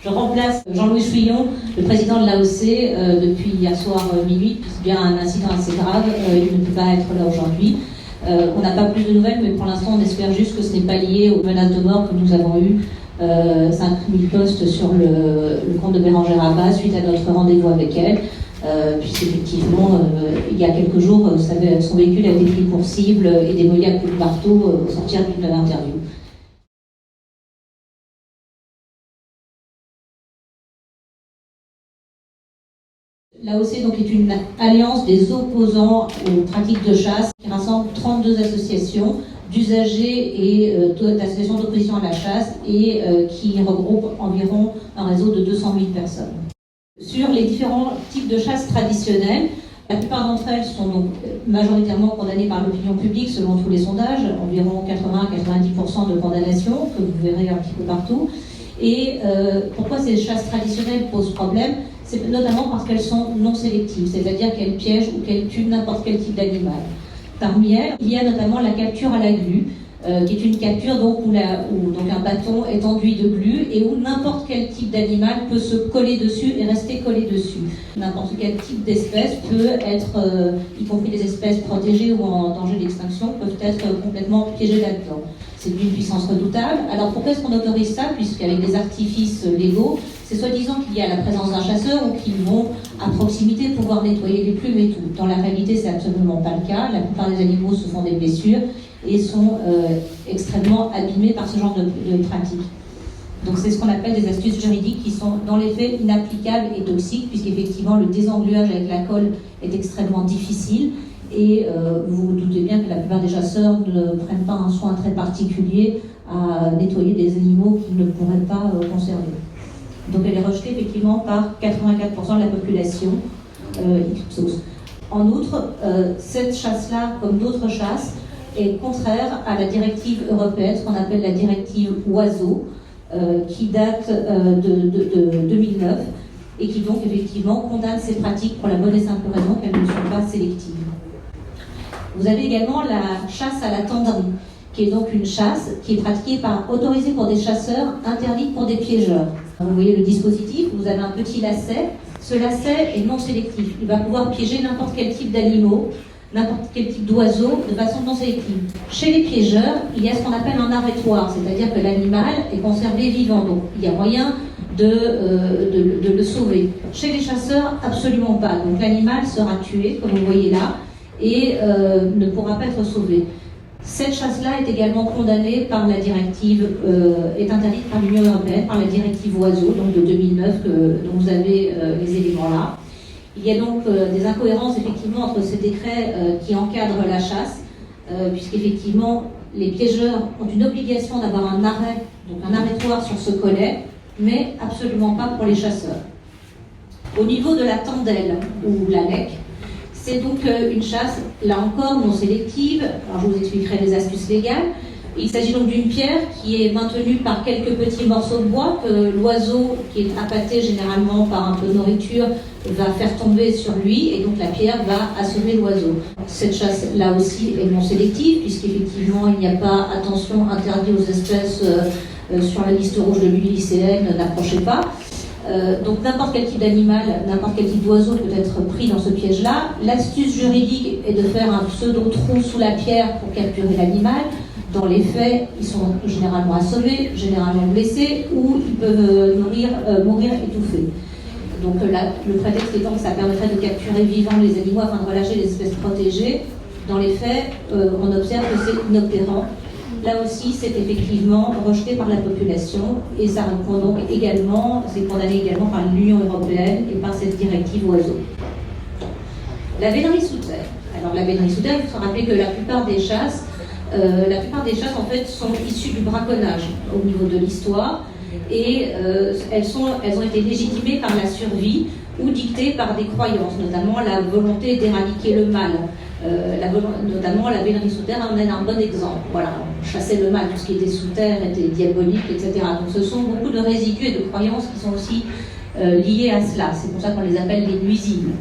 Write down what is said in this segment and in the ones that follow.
Je remplace Jean-Louis Fillon, le président de l'AOC, depuis hier soir minuit, puisqu'il y a un incident assez grave, il ne peut pas être là aujourd'hui. On n'a pas plus de nouvelles, mais pour l'instant on espère juste que ce n'est pas lié aux menaces de mort que nous avons eues, 5000 postes sur le compte de Bérangère Abba suite à notre rendez-vous avec elle, puisqu'effectivement il y a quelques jours son véhicule a été pris pour cible et démoli à coups de marteau au sortir d'une interview. L'AOC donc est une alliance des opposants aux pratiques de chasse qui rassemble 32 associations d'usagers et d'associations d'opposition à la chasse et qui regroupe environ un réseau de 200 000 personnes. Sur les différents types de chasse traditionnelles, la plupart d'entre elles sont donc majoritairement condamnées par l'opinion publique selon tous les sondages, environ 80-90% de condamnation que vous verrez un petit peu partout. Et pourquoi ces chasses traditionnelles posent problème? C'est notamment parce qu'elles sont non sélectives, c'est-à-dire qu'elles piègent ou qu'elles tuent n'importe quel type d'animal. Parmi elles, il y a notamment la capture à la glu, qui est une capture donc, où un bâton est enduit de glu et où n'importe quel type d'animal peut se coller dessus et rester collé dessus. N'importe quel type d'espèce peut être, y compris des espèces protégées ou en danger d'extinction, peuvent être complètement piégées là-dedans. C'est d'une puissance redoutable. Alors pourquoi est-ce qu'on autorise ça? Puisqu'avec des artifices légaux, c'est soi-disant qu'il y a la présence d'un chasseur ou qu'ils vont à proximité pouvoir nettoyer les plumes et tout. Dans la réalité, c'est absolument pas le cas. La plupart des animaux se font des blessures et sont extrêmement abîmés par ce genre de pratiques. Donc c'est ce qu'on appelle des astuces juridiques qui sont dans les faits inapplicables et toxiques, puisqu'effectivement le désengluage avec la colle est extrêmement difficile. Et vous vous doutez bien que la plupart des chasseurs ne prennent pas un soin très particulier à nettoyer des animaux qu'ils ne pourraient pas conserver. Donc elle est rejetée effectivement par 84% de la population Ipsos. En outre, cette chasse-là, comme d'autres chasses, est contraire à la directive européenne, ce qu'on appelle la directive Oiseaux, qui date de 2009 et qui donc effectivement condamne ces pratiques pour la bonne et simple raison qu'elles ne sont pas sélectives. Vous avez également la chasse à la tenderie, qui est donc une chasse qui est pratiquée autorisée pour des chasseurs, interdite pour des piégeurs. Vous voyez le dispositif, vous avez un petit lacet. Ce lacet est non sélectif. Il va pouvoir piéger n'importe quel type d'animaux, n'importe quel type d'oiseaux de façon non sélective. Chez les piégeurs, il y a ce qu'on appelle un arrêtoir, c'est-à-dire que l'animal est conservé vivant. Donc il y a moyen de le sauver. Chez les chasseurs, absolument pas. Donc l'animal sera tué, comme vous voyez là, et ne pourra pas être sauvé. Cette chasse-là est également condamnée par la directive, est interdite par l'Union européenne, par la directive Oiseaux, donc de 2009, dont vous avez les éléments là. Il y a donc des incohérences effectivement entre ces décrets qui encadrent la chasse, puisqu'effectivement les piégeurs ont une obligation d'avoir un arrêt, donc un arrêtoir sur ce collet, mais absolument pas pour les chasseurs. Au niveau de la tendelle ou la lek, c'est donc une chasse, là encore, non sélective. Alors je vous expliquerai les astuces légales. Il s'agit donc d'une pierre qui est maintenue par quelques petits morceaux de bois que l'oiseau, qui est appâté généralement par un peu de nourriture, va faire tomber sur lui et donc la pierre va assommer l'oiseau. Cette chasse là aussi est non sélective puisqu'effectivement il n'y a pas, attention, interdit aux espèces sur la liste rouge de l'UICN, n'approchez pas. Donc n'importe quel type d'animal, n'importe quel type d'oiseau peut être pris dans ce piège-là. L'astuce juridique est de faire un pseudo-trou sous la pierre pour capturer l'animal. Dans les faits, ils sont généralement assommés, généralement blessés, ou ils peuvent mourir étouffés. Donc là, le prétexte étant que ça permettrait de capturer vivants les animaux afin de relâcher les espèces protégées. Dans les faits, on observe que c'est inopérant. Là aussi, c'est effectivement rejeté par la population et ça répond donc également, c'est condamné également par l'Union européenne et par cette directive Oiseaux. La vénerie sous terre. Alors la vénerie sous terre, il faut se rappeler que la plupart des chasses en fait sont issues du braconnage au niveau de l'histoire et elles ont été légitimées par la survie ou dictées par des croyances, notamment la volonté d'éradiquer le mal. Notamment la vénerie sous terre en est un bon exemple. Voilà, on chassait le mal, tout ce qui était sous terre était diabolique, etc. Donc ce sont beaucoup de résidus et de croyances qui sont aussi liées à cela. C'est pour ça qu'on les appelle les nuisibles.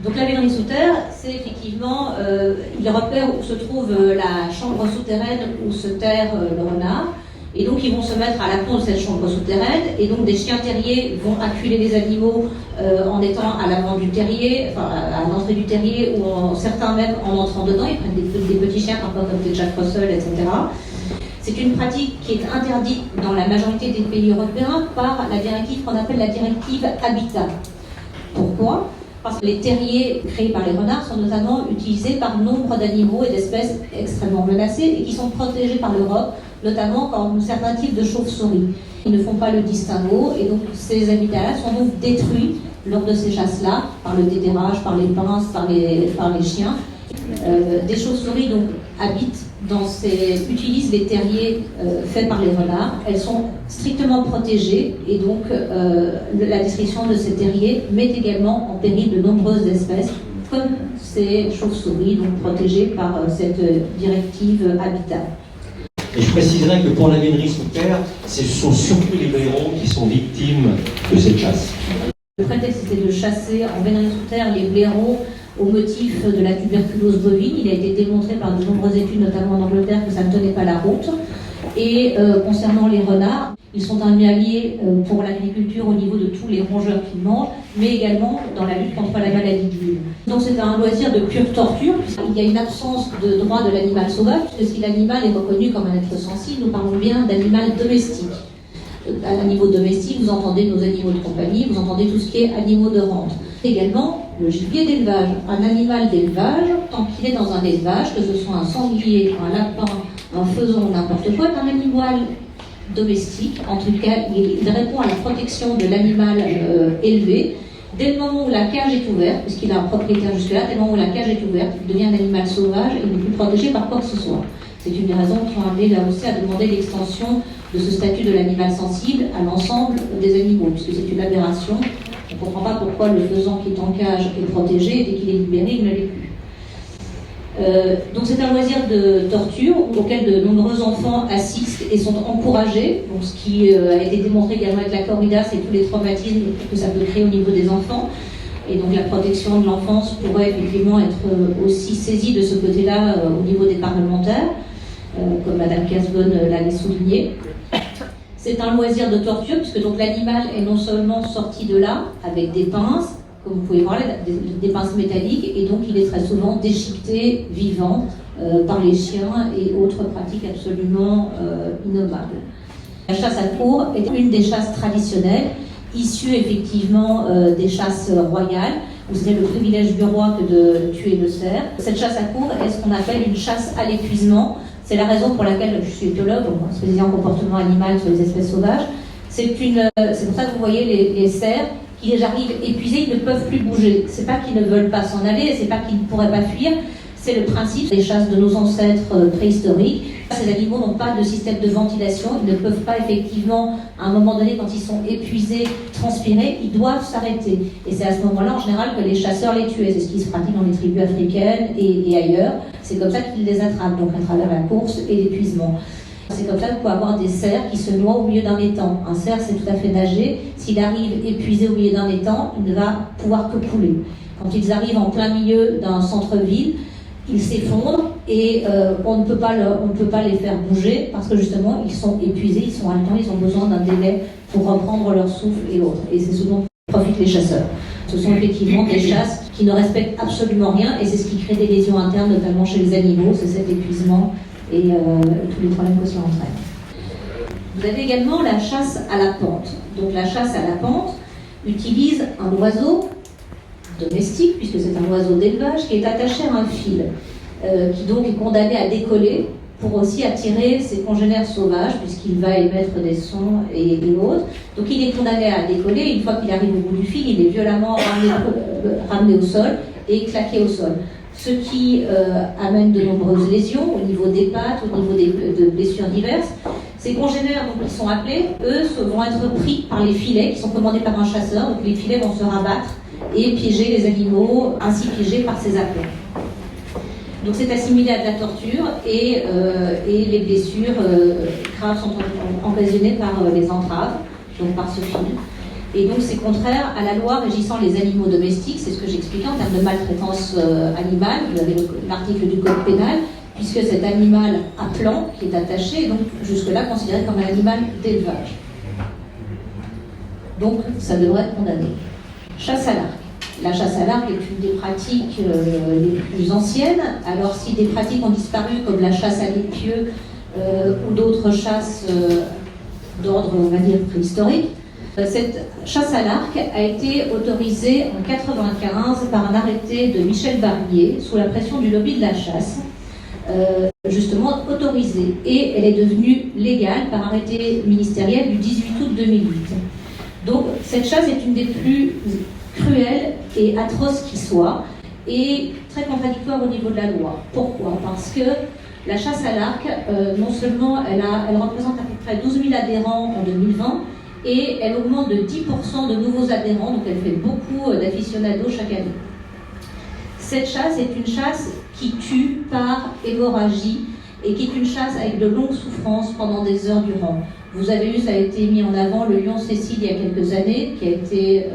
Donc la vénerie sous terre, c'est effectivement, il repère où se trouve la chambre souterraine où se terre le renard. Et donc ils vont se mettre à la pont de cette chambre souterraine, et donc des chiens terriers vont acculer les animaux en étant à l'avant du terrier, enfin à l'entrée du terrier, ou certains même en entrant dedans, ils prennent des petits chiens parfois comme des Jack Russell, etc. C'est une pratique qui est interdite dans la majorité des pays européens par la directive qu'on appelle la directive Habitat. Pourquoi ? Parce que les terriers créés par les renards sont notamment utilisés par nombre d'animaux et d'espèces extrêmement menacées et qui sont protégés par l'Europe, notamment comme certains types de chauves-souris. Ils ne font pas le distinguo et donc ces habitats-là sont donc détruits lors de ces chasses-là, par le déterrage, par les pinces, par les chiens. Des chauves-souris donc utilisent les terriers faits par les renards. Elles sont strictement protégées et donc la destruction de ces terriers met également en péril de nombreuses espèces, comme ces chauves-souris donc protégées par cette directive Habitat. Et je préciserai que pour la vénerie sous terre, ce sont surtout les blaireaux qui sont victimes de cette chasse. Le prétexte était de chasser en vénerie sous terre les blaireaux au motif de la tuberculose bovine. Il a été démontré par de nombreuses études, notamment en Angleterre, que ça ne tenait pas la route. Et concernant les renards, ils sont un allié pour l'agriculture au niveau de tous les rongeurs qu'ils mangent, mais également dans la lutte contre la maladie de Lyme. Donc c'est un loisir de pure torture, puisqu'il y a une absence de droit de l'animal sauvage, puisque si l'animal est reconnu comme un être sensible, nous parlons bien d'animal domestique. À un niveau domestique, vous entendez nos animaux de compagnie, vous entendez tout ce qui est animaux de rente. Également, le gibier d'élevage. Un animal d'élevage, tant qu'il est dans un élevage, que ce soit un sanglier, un lapin, un faisan, n'importe quoi, est un animal domestique. En tout cas, il répond à la protection de l'animal élevé. Dès le moment où la cage est ouverte, puisqu'il a un propriétaire jusque-là, dès le moment où la cage est ouverte, il devient un animal sauvage et il n'est plus protégé par quoi que ce soit. C'est une des raisons qui ont amené là aussi à demander l'extension de ce statut de l'animal sensible à l'ensemble des animaux, puisque c'est une aberration. On ne comprend pas pourquoi le faisan qui est en cage est protégé et dès qu'il est libéré, il ne l'est plus. Donc c'est un loisir de torture auquel de nombreux enfants assistent et sont encouragés. Donc ce qui a été démontré également avec la corrida, c'est tous les traumatismes que ça peut créer au niveau des enfants. Et donc la protection de l'enfance pourrait effectivement être aussi saisie de ce côté-là au niveau des parlementaires, comme Madame Casbonne l'avait souligné. C'est un loisir de torture puisque donc l'animal est non seulement sorti de là avec des pinces, comme vous pouvez voir, des pinces métalliques, et donc il est très souvent déchiqueté vivant par les chiens et autres pratiques absolument innommables. La chasse à courre est une des chasses traditionnelles, issue effectivement des chasses royales, où c'était le privilège du roi que de tuer le cerf. Cette chasse à courre est ce qu'on appelle une chasse à l'épuisement. C'est la raison pour laquelle je suis éthologue, spécialisée en comportement animal sur les espèces sauvages. C'est pour ça que vous voyez les cerfs qui arrivent épuisés, ils ne peuvent plus bouger. C'est pas qu'ils ne veulent pas s'en aller, c'est pas qu'ils ne pourraient pas fuir. C'est le principe des chasses de nos ancêtres préhistoriques. Ces animaux n'ont pas de système de ventilation, ils ne peuvent pas effectivement, à un moment donné, quand ils sont épuisés, transpirer, ils doivent s'arrêter. Et c'est à ce moment-là, en général, que les chasseurs les tuent. C'est ce qui se pratique dans les tribus africaines et ailleurs. C'est comme ça qu'ils les attrapent, donc à travers la course et l'épuisement. C'est comme ça qu'on peut avoir des cerfs qui se noient au milieu d'un étang. Un cerf, c'est tout à fait nager. S'il arrive épuisé au milieu d'un étang, il ne va pouvoir que couler. Quand ils arrivent en plein milieu d'un centre-ville, ils s'effondrent et on ne peut pas les faire bouger parce que justement ils sont épuisés, ils sont haletants, ils ont besoin d'un délai pour reprendre leur souffle et autres. Et c'est ce dont profitent les chasseurs. Ce sont effectivement des chasses qui ne respectent absolument rien et c'est ce qui crée des lésions internes, notamment chez les animaux, c'est cet épuisement et tous les problèmes que cela entraîne. Vous avez également la chasse à la pente. Donc la chasse à la pente utilise un oiseau domestique, puisque c'est un oiseau d'élevage, qui est attaché à un fil, qui donc est condamné à décoller pour aussi attirer ses congénères sauvages, puisqu'il va émettre des sons et autres. Donc il est condamné à décoller, une fois qu'il arrive au bout du fil, il est violemment ramené au sol et claqué au sol. Ce qui amène de nombreuses lésions au niveau des pattes, au niveau de blessures diverses. Ces congénères, donc, qui sont appelés, eux, vont être pris par les filets qui sont commandés par un chasseur. Donc les filets vont se rabattre et piéger les animaux ainsi piégés par ces appels. Donc c'est assimilé à de la torture et les blessures graves sont occasionnées par les entraves, donc par ce fil. Et donc c'est contraire à la loi régissant les animaux domestiques, c'est ce que j'expliquais en termes de maltraitance animale. Vous avez l'article du code pénal puisque cet animal à plan qui est attaché est donc jusque-là considéré comme un animal d'élevage. Donc ça devrait être condamné. Chasse à l'arc. La chasse à l'arc est une des pratiques les plus anciennes. Alors si des pratiques ont disparu comme la chasse à l'épieu ou d'autres chasses d'ordre, on va dire, préhistorique, cette chasse à l'arc a été autorisée en 1995 par un arrêté de Michel Barnier sous la pression du lobby de la chasse, justement autorisée. Et elle est devenue légale par arrêté ministériel du 18 août 2008. Donc cette chasse est une des plus cruelles et atroces qui soit, et très contradictoire au niveau de la loi. Pourquoi ? Parce que la chasse à l'arc, non seulement elle représente à peu près 12 000 adhérents en 2020, et elle augmente de 10% de nouveaux adhérents, donc elle fait beaucoup d'aficionados chaque année. Cette chasse est une chasse qui tue par hémorragie et qui est une chasse avec de longues souffrances pendant des heures durant. Vous avez vu, ça a été mis en avant, le lion Cécile il y a quelques années, qui a été,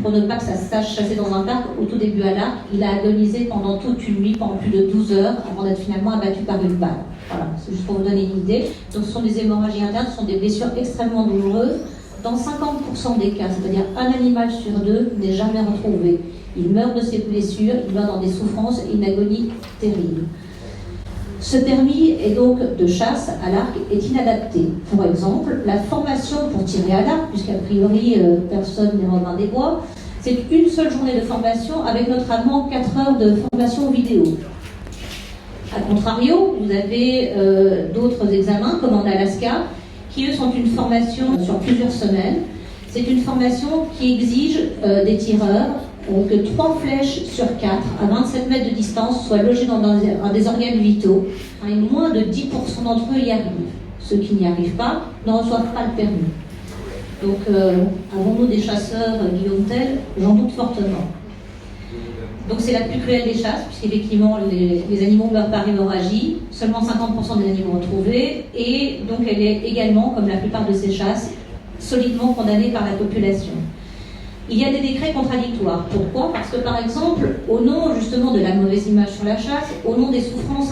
pour ne pas que ça se sache, chassé dans un parc au tout début à l'arc. Il a agonisé pendant toute une nuit, pendant plus de 12 heures, avant d'être finalement abattu par une balle. Voilà, c'est juste pour vous donner une idée. Donc ce sont des hémorragies internes, ce sont des blessures extrêmement douloureuses. Dans 50% des cas, c'est-à-dire un animal sur deux n'est jamais retrouvé. Il meurt de ses blessures, il meurt dans des souffrances et une agonie terrible. Ce permis est donc de chasse à l'arc est inadapté. Pour exemple, la formation pour tirer à l'arc, puisqu'a priori personne n'est Robin des Bois, c'est une seule journée de formation avec notamment 4 heures de formation vidéo. A contrario, vous avez d'autres examens, comme en Alaska, qui eux sont une formation sur plusieurs semaines. C'est une formation qui exige des tireurs que 3 flèches sur 4 à 27 mètres de distance soient logées dans des organes vitaux. Et moins de 10% d'entre eux y arrivent. Ceux qui n'y arrivent pas ne reçoivent pas le permis. Donc, avons-nous des chasseurs, Guillaume Tell ? J'en doute fortement. Donc c'est la plus cruelle des chasses, puisqu'effectivement les animaux meurent par hémorragie, seulement 50% des animaux retrouvés, et donc elle est également, comme la plupart de ces chasses, solidement condamnée par la population. Il y a des décrets contradictoires. Pourquoi ? Parce que par exemple, au nom justement de la mauvaise image sur la chasse, au nom des souffrances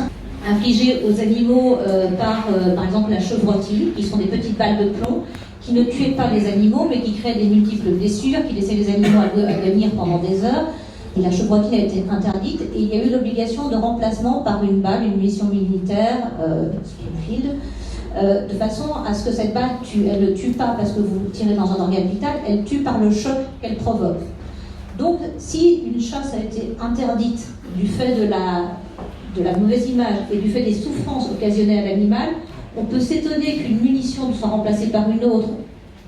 infligées aux animaux par exemple la chevrotille, qui sont des petites balles de plomb, qui ne tuaient pas les animaux, mais qui créaient des multiples blessures, qui laissaient les animaux agonir pendant des heures. Et la chevrotille a été interdite et il y a eu l'obligation de remplacement par une balle, une munition militaire, Springfield, de façon à ce que cette balle elle ne tue pas parce que vous tirez dans un organe vital, elle tue par le choc qu'elle provoque. Donc si une chasse a été interdite du fait de la mauvaise image et du fait des souffrances occasionnées à l'animal, on peut s'étonner qu'une munition soit remplacée par une autre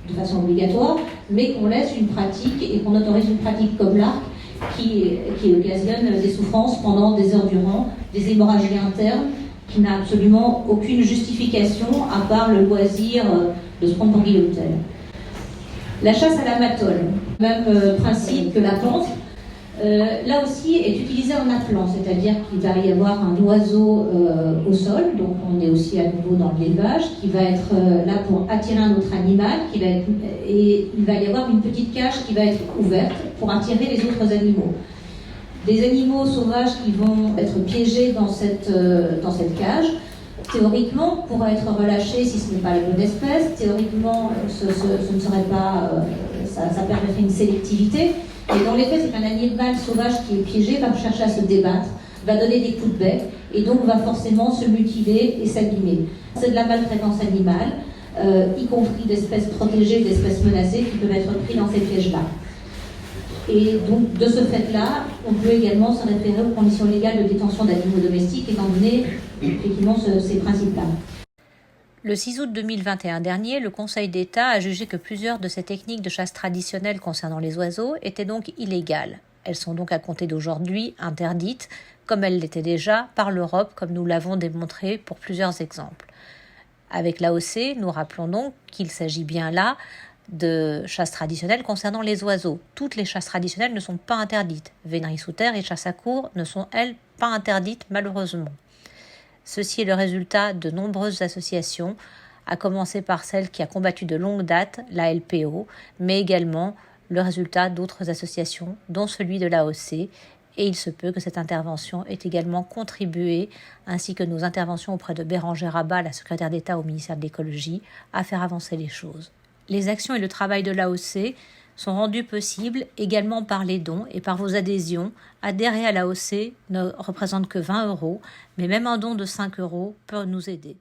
de façon obligatoire, mais qu'on laisse une pratique et qu'on autorise une pratique comme l'arc qui occasionne des souffrances pendant des heures durant, des hémorragies internes, qui n'a absolument aucune justification à part le loisir de se prendre pour Guillaume Tell. La chasse à la matole, même principe que la pente, là aussi est utilisée en appelant, c'est-à-dire qu'il va y avoir un oiseau au sol, donc on est aussi à nouveau dans l'élevage, qui va être là pour attirer un autre animal, et il va y avoir une petite cage qui va être ouverte pour attirer les autres animaux. Des animaux sauvages qui vont être piégés dans cette cage, théoriquement, pourraient être relâchés si ce n'est pas la bonne espèce. Théoriquement, ce ne serait pas, ça permettrait une sélectivité. Et dans les faits, c'est qu'un animal sauvage qui est piégé va chercher à se débattre, va donner des coups de bec, et donc va forcément se mutiler et s'abîmer. C'est de la maltraitance animale, y compris d'espèces protégées, d'espèces menacées qui peuvent être prises dans ces pièges-là. Et donc, de ce fait-là, on peut également se référer aux conditions légales de détention d'animaux domestiques, étant donné effectivement ces principes-là. Le 6 août 2021 dernier, le Conseil d'État a jugé que plusieurs de ces techniques de chasse traditionnelles concernant les oiseaux étaient donc illégales. Elles sont donc à compter d'aujourd'hui interdites, comme elles l'étaient déjà par l'Europe, comme nous l'avons démontré pour plusieurs exemples. Avec l'AOC, nous rappelons donc qu'il s'agit bien là de chasse traditionnelle concernant les oiseaux. Toutes les chasses traditionnelles ne sont pas interdites. Vénerie sous terre et chasse à courre ne sont, elles, pas interdites malheureusement. Ceci est le résultat de nombreuses associations, à commencer par celle qui a combattu de longue date, la LPO, mais également le résultat d'autres associations, dont celui de l'AOC Et il se peut que cette intervention ait également contribué, ainsi que nos interventions auprès de Bérangère Abba, la secrétaire d'État au ministère de l'Écologie, à faire avancer les choses. Les actions et le travail de l'AOC sont rendus possibles également par les dons et par vos adhésions. Adhérer à l'AOC ne représente que 20 €, mais même un don de 5 € peut nous aider.